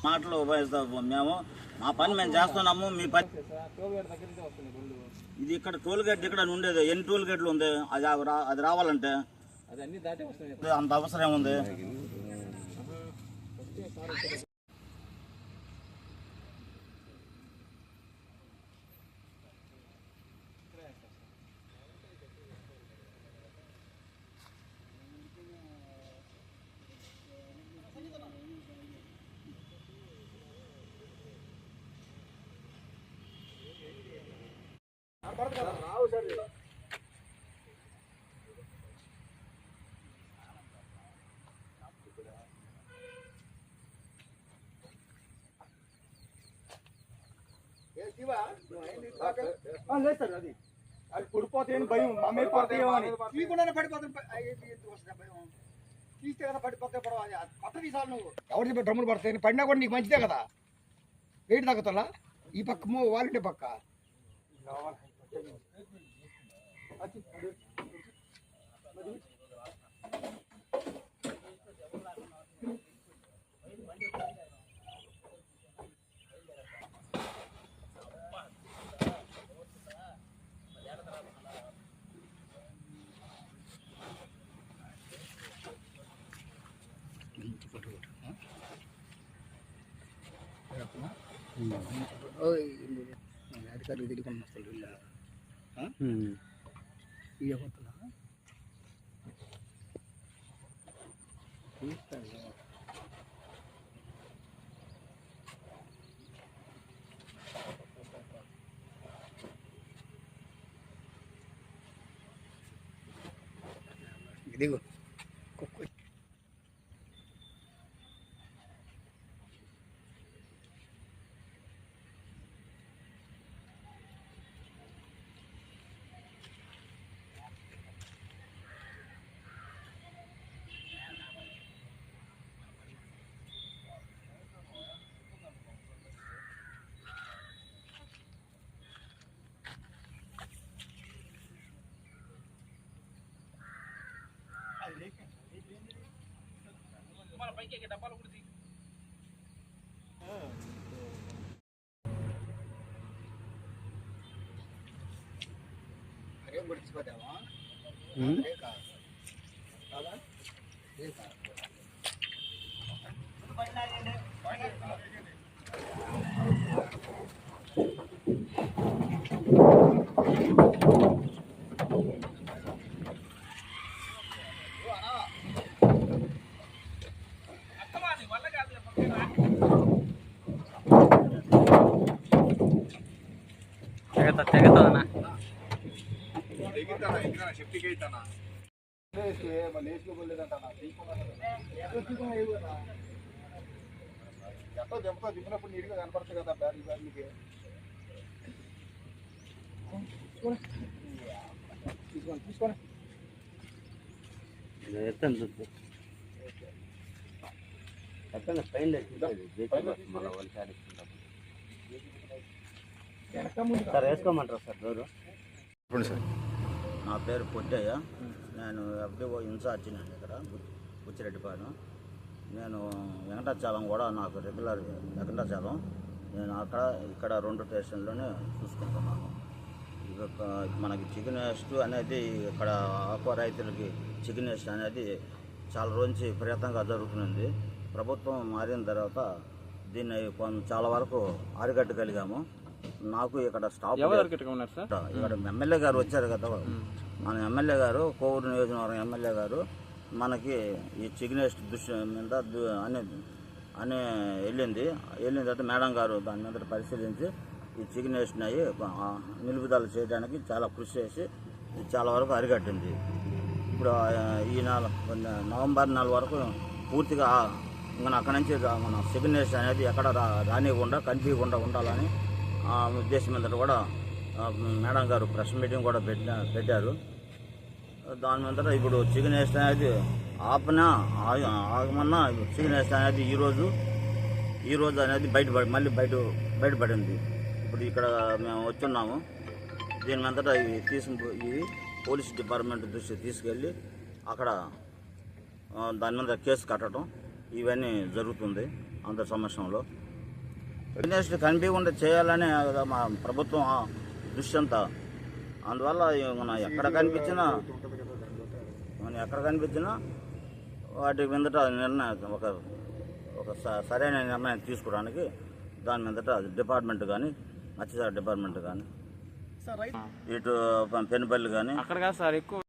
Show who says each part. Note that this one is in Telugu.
Speaker 1: మాటలు ఉపయోగిస్తాము. మేము మా పని మేము చేస్తున్నాము. మీ పని ఇది ఇక్కడ టోల్ గేట్ ఇక్కడ ఉండేది. ఎన్ని టోల్ గేట్లు ఉంది? అది రావాలంటే అంత అవసరం ఏముంది? రావు సార్ లేదు సార్. అది పడిపోతే భయం. మా మీద పడతాయేమో అని తీయకుండానే పడిపోతుంది. భయం తీస్తే కదా పడిపోతే పడవాలి. కొత్త తీసాలు నువ్వు ఎవరు చెప్పి డ్రమ్ములు పడతాయి. పడినా కూడా నీకు మంచిదే కదా. వెయిట్ తగ్గుతా ఈ పక్క వాళ్ళంటే పక్క అధికారులు తిరుగుతున్న వస్తారు ఇలా ఇదిగో డబ్బాలు కుడిచి అరే ముడిచిపోతావా?
Speaker 2: తెగతానా
Speaker 1: శక్తికి అవుతానా ఎట్టో దింపుతా దింపినప్పుడు నీట్గా కనపడుతుంది కదా బ్యాటరీ బ్యాటరీకి తీసుకోండి తీసుకోండి
Speaker 2: సార్ వేసుకోమంటారా సార్ డోరు?
Speaker 1: చెప్పండి సార్.
Speaker 3: నా పేరు పొట్టయ్య. నేను ఎఫ్డిఓ ఇన్ఛార్జ్ నేను ఇక్కడ బుచ్చిరెడ్డిపాలెం. నేను వెంకటాచలం కూడా నాకు రెగ్యులర్ వెంకటాచలం. నేను ఇక్కడ 2 స్టేషన్లోనే చూసుకుంటున్నాను. ఇక మనకి చికెన్ వేస్ట్ అనేది ఇక్కడ ఆక్వా రైతులకి చికెన్ వేస్ట్ అనేది చాలా రోజు నుంచి విపరీతంగా జరుగుతుంది. ప్రభుత్వం మారిన తర్వాత దీన్ని చాలా వరకు అరికట్టగలిగాము. నాకు ఇక్కడ స్టాప్ ఇక్కడ ఎమ్మెల్యే గారు వచ్చారు కదా, మన ఎమ్మెల్యే గారు కోవూరు నియోజకవర్గం ఎమ్మెల్యే గారు మనకి ఈ చికెన్ వేస్ట్ దృష్టి మీద అని వెళ్ళిన తర్వాత మేడం గారు దాని మీద పరిశీలించి ఈ చికెన్ వేస్ట్ని నిలుపుదల చేయడానికి చాలా కృషి చేసి చాలా వరకు అరికట్టింది. ఇప్పుడు ఈ నవంబర్ 4 వరకు పూర్తిగా మన అక్కడి నుంచి మన చికెన్ వేస్ట్ అనేది ఎక్కడ రానివ్వకుండా కనిపించకుండా ఉండాలని ఉద్దేశం మీద కూడా మేడం గారు ప్రెస్ మీటింగ్ కూడా పెట్టారు. దాని మీద ఇప్పుడు చికెన్ వేస్ట్ అనేది ఆగమన్నా చికెన్ వేస్ట్ అనేది ఈరోజు అనేది మళ్ళీ బయటపడింది. ఇప్పుడు ఇక్కడ మేము వచ్చున్నాము. దీని మీద ఇవి పోలీస్ డిపార్ట్మెంట్ దృష్టికి తీసుకెళ్ళి అక్కడ దాని మీద కేసు కట్టడం ఇవన్నీ జరుగుతుంది అందరి సమక్షంలో. చికెన్ కనిపించకుండా చేయాలని మా ప్రభుత్వం దృష్టి అంతా. అందువల్ల మనం ఎక్కడ కనిపించినా వాటి మీదట నిర్ణయం ఒక సరైన నిర్ణయం తీసుకోవడానికి దాని మీదట డిపార్ట్మెంట్ కానీ మత్స్యశాఖ డిపార్ట్మెంట్ కానీ ఇటు పెనుపల్లి కానీ
Speaker 2: అక్కడ కాదు సార్ ఎక్కువ